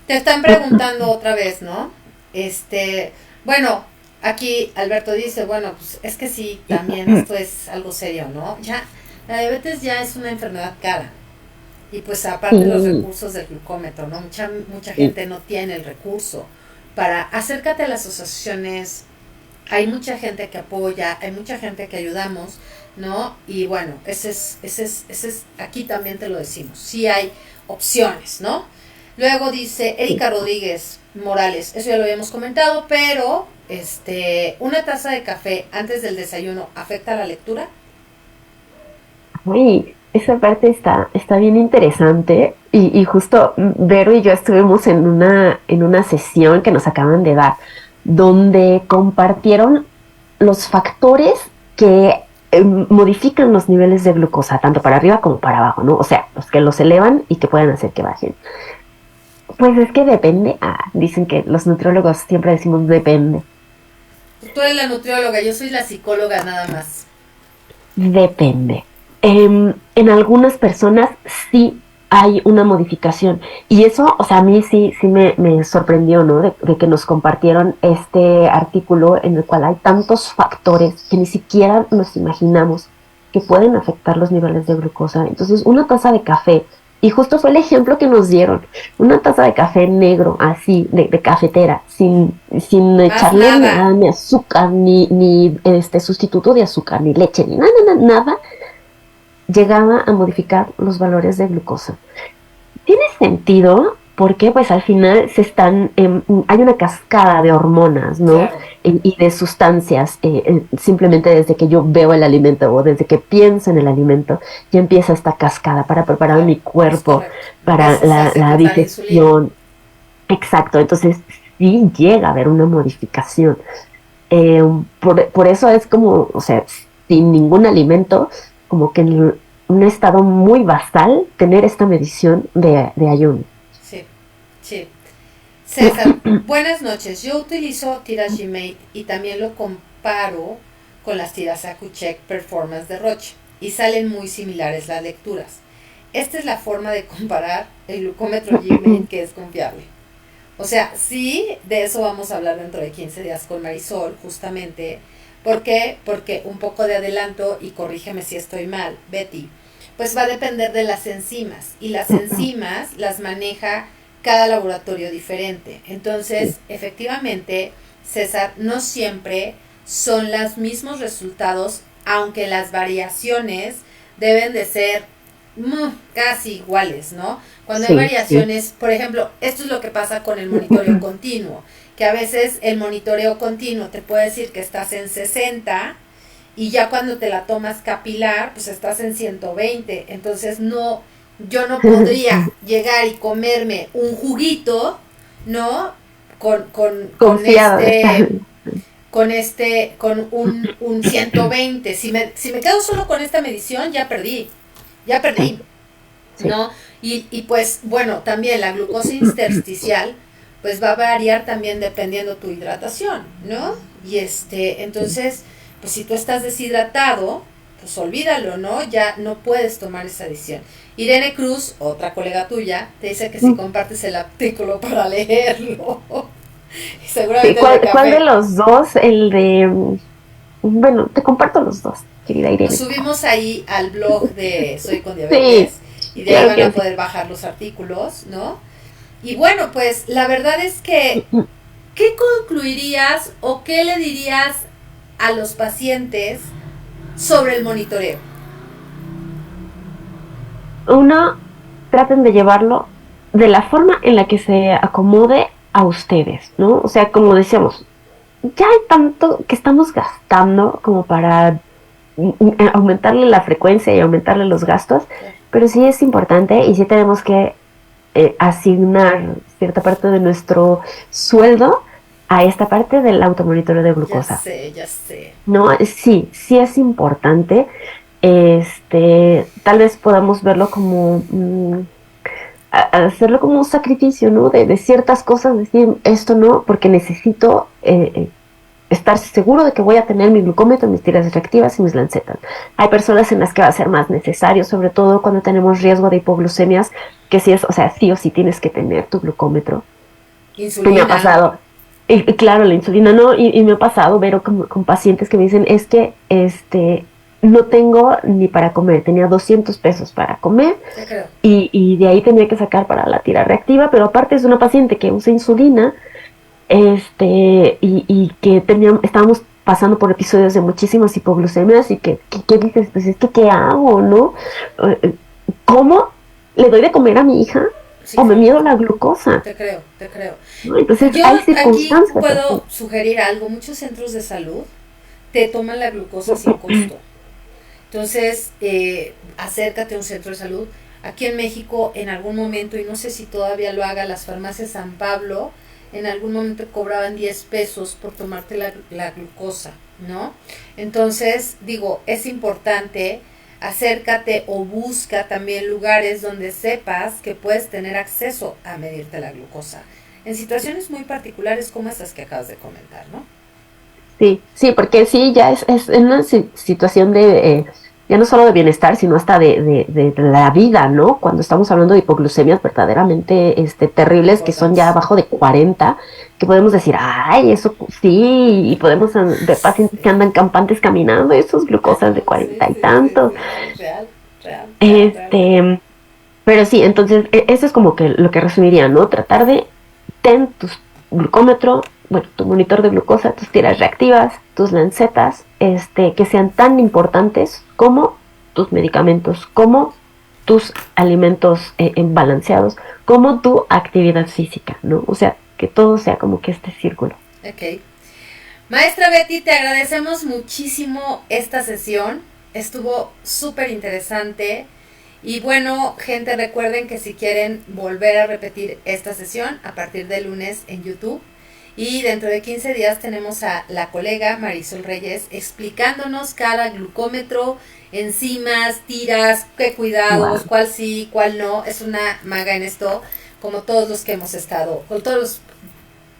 Te están preguntando otra vez, ¿no? Bueno, aquí Alberto dice, bueno, pues es que sí, también esto es algo serio, ¿no? Ya, la diabetes ya es una enfermedad cara. Y pues aparte los recursos del glucómetro, ¿no? Mucha gente no tiene el recurso acércate a las asociaciones. Hay mucha gente que apoya, hay mucha gente que ayudamos, ¿no? Y bueno, ese es, aquí también te lo decimos, sí hay opciones, ¿no? Luego dice Erika Rodríguez Morales, eso ya lo habíamos comentado, pero una taza de café antes del desayuno ¿afecta la lectura? Uy, esa parte está bien interesante y justo Vero y yo estuvimos en una sesión que nos acaban de dar donde compartieron los factores que modifican los niveles de glucosa, tanto para arriba como para abajo, ¿no? O sea, los que los elevan y que pueden hacer que bajen. Pues es que depende. Dicen que los nutriólogos siempre decimos depende. Tú eres la nutrióloga, yo soy la psicóloga nada más. Depende. En algunas personas sí hay una modificación. Y eso, o sea, a mí sí me sorprendió, ¿no? De que nos compartieron este artículo en el cual hay tantos factores que ni siquiera nos imaginamos que pueden afectar los niveles de glucosa. Entonces, una taza de café, y justo fue el ejemplo que nos dieron, una taza de café negro, así, de cafetera, sin Más echarle nada. nada, ni azúcar, ni sustituto de azúcar, ni leche, ni nada, llegaba a modificar los valores de glucosa. Tiene sentido porque pues al final hay una cascada de hormonas, ¿no? Claro. Y de sustancias, simplemente desde que yo veo el alimento o desde que pienso en el alimento, ya empieza esta cascada para preparar Claro, mi es cuerpo correcto. para Empiezas a la secretar insulina. digestión. Exacto, entonces sí llega a haber una modificación. Por eso es como, o sea, sin ningún alimento, como que en un estado muy basal, tener esta medición de ayuno. Sí, sí. César, buenas noches. Yo utilizo tiras Gmate y también lo comparo con las tiras AcuCheck Performance de Roche y salen muy similares las lecturas. Esta es la forma de comparar el glucómetro Gmate que es confiable. O sea, sí, de eso vamos a hablar dentro de 15 días con Marisol, justamente. ¿Por qué? Porque un poco de adelanto, y corrígeme si estoy mal, Betty, pues va a depender de las enzimas. Y las enzimas las maneja cada laboratorio diferente. Entonces, efectivamente, César, no siempre son los mismos resultados, aunque las variaciones deben de ser casi iguales, ¿no? Cuando hay Sí, sí. variaciones, por ejemplo, esto es lo que pasa con el monitoreo continuo, que a veces el monitoreo continuo te puede decir que estás en 60 y ya cuando te la tomas capilar, pues estás en 120. Entonces no, yo no podría llegar y comerme un juguito, ¿no? Con Confiado de estar. con un 120. Si me quedo solo con esta medición, ya Sí, perdí, sí. ¿no? Y pues bueno, también la glucosa intersticial pues va a variar también dependiendo tu hidratación, ¿no? Y entonces, pues si tú estás deshidratado, pues olvídalo, ¿no? Ya no puedes tomar esa decisión. Irene Cruz, otra colega tuya, te dice que si compartes el artículo para leerlo. Y Sí, seguramente el de ¿cuál de café. los dos? El de... Bueno, te comparto los dos, querida Lo Irene. subimos ahí al blog de Soy con Sí, Diabetes y de ahí claro van que a sí. poder bajar los artículos, ¿no? Y bueno, pues la verdad es que, ¿qué concluirías o qué le dirías a los pacientes sobre el monitoreo? Uno, traten de llevarlo de la forma en la que se acomode a ustedes, ¿no? O sea, como decíamos, ya hay tanto que estamos gastando como para aumentarle la frecuencia y aumentarle los gastos, Claro. pero sí es importante y sí tenemos que asignar cierta parte de nuestro sueldo a esta parte del automonitoreo de Ya glucosa. sé, ya sé. No, sí es importante. Tal vez podamos verlo como hacerlo como un sacrificio, ¿no? De ciertas cosas, decir esto no, porque necesito estar seguro de que voy a tener mi glucómetro, mis tiras reactivas y mis lancetas. Hay personas en las que va a ser más necesario, sobre todo cuando tenemos riesgo de hipoglucemias, que sí es, o sea, sí o sí tienes que tener tu glucómetro. Y me ha Insulina. pasado, y claro, la insulina no, y me ha pasado ver con pacientes que me dicen, es que no tengo ni para comer, tenía 200 pesos para comer Te creo. y de ahí tenía que sacar para la tira reactiva, pero aparte es una paciente que usa insulina y que estábamos pasando por episodios de muchísimas hipoglucemias y que dices, pues es que ¿qué hago, no? Eh, ¿Cómo le doy de comer a mi hija Sí, o me claro. miedo la glucosa? Te creo, te creo. ¿No? Entonces Yo hay aquí circunstancias así. puedo sugerir algo. Muchos centros de salud te toman la glucosa sin costo. Entonces, acércate a un centro de salud. Aquí en México, en algún momento, y no sé si todavía lo haga, las farmacias San Pablo, en algún momento cobraban 10 pesos por tomarte la glucosa, ¿no? Entonces, digo, es importante, acércate o busca también lugares donde sepas que puedes tener acceso a medirte la glucosa. En situaciones muy particulares como estas que acabas de comentar, ¿no? Sí, sí, porque sí, ya es una situación de, ya no solo de bienestar, sino hasta de la vida, ¿no? Cuando estamos hablando de hipoglucemias verdaderamente terribles, que son ya Importantes. abajo de 40, que podemos decir, ay, eso sí, y podemos ver pacientes que Sí. andan campantes caminando, esos glucosas de Sí, 40 y sí, sí, tantos. sí, sí, real, real, real, real. Este, pero sí, entonces, eso es como que lo que resumiría, ¿no? Tratar de ten tu glucómetro, bueno, tu monitor de glucosa, tus tiras reactivas, tus lancetas, que sean tan importantes como tus medicamentos, como tus alimentos balanceados, como tu actividad física, ¿no? O sea, que todo sea como que este círculo. Ok. Maestra Betty, te agradecemos muchísimo esta sesión. Estuvo súper interesante. Y bueno, gente, recuerden que si quieren volver a repetir esta sesión a partir de lunes en YouTube. Y dentro de 15 días tenemos a la colega Marisol Reyes explicándonos cada glucómetro, enzimas, tiras, qué cuidados, Wow. cuál sí, cuál no. Es una maga en esto, como todos los que hemos estado, con todos los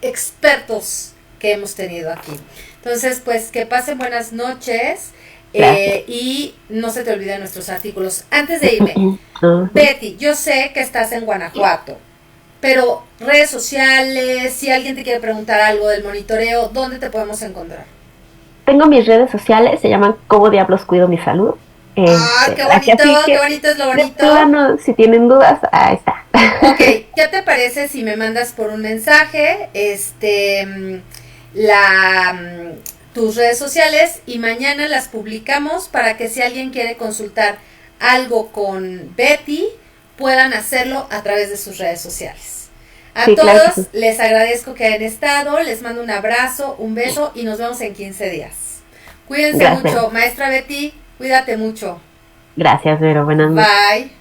expertos que hemos tenido aquí. Entonces, pues que pasen buenas noches Gracias. y no se te olviden nuestros artículos. Antes de irme, Uh-huh. Betty, yo sé que estás en Guanajuato, pero redes sociales, si alguien te quiere preguntar algo del monitoreo, ¿dónde te podemos encontrar? Tengo mis redes sociales, se llaman ¿Cómo diablos cuido mi salud? ¡Ah, Para que así qué que bonito es lo de bonito! plano, si tienen dudas, ahí está. Ok, ¿qué te parece si me mandas por un mensaje tus redes sociales y mañana las publicamos para que si alguien quiere consultar algo con Betty, puedan hacerlo a través de sus redes sociales? A Sí, claro que sí. todos les agradezco que hayan estado, les mando un abrazo, un beso y nos vemos en 15 días. Cuídense Gracias. mucho, maestra Betty, cuídate mucho. Gracias, Vero. Buenas noches. Bye.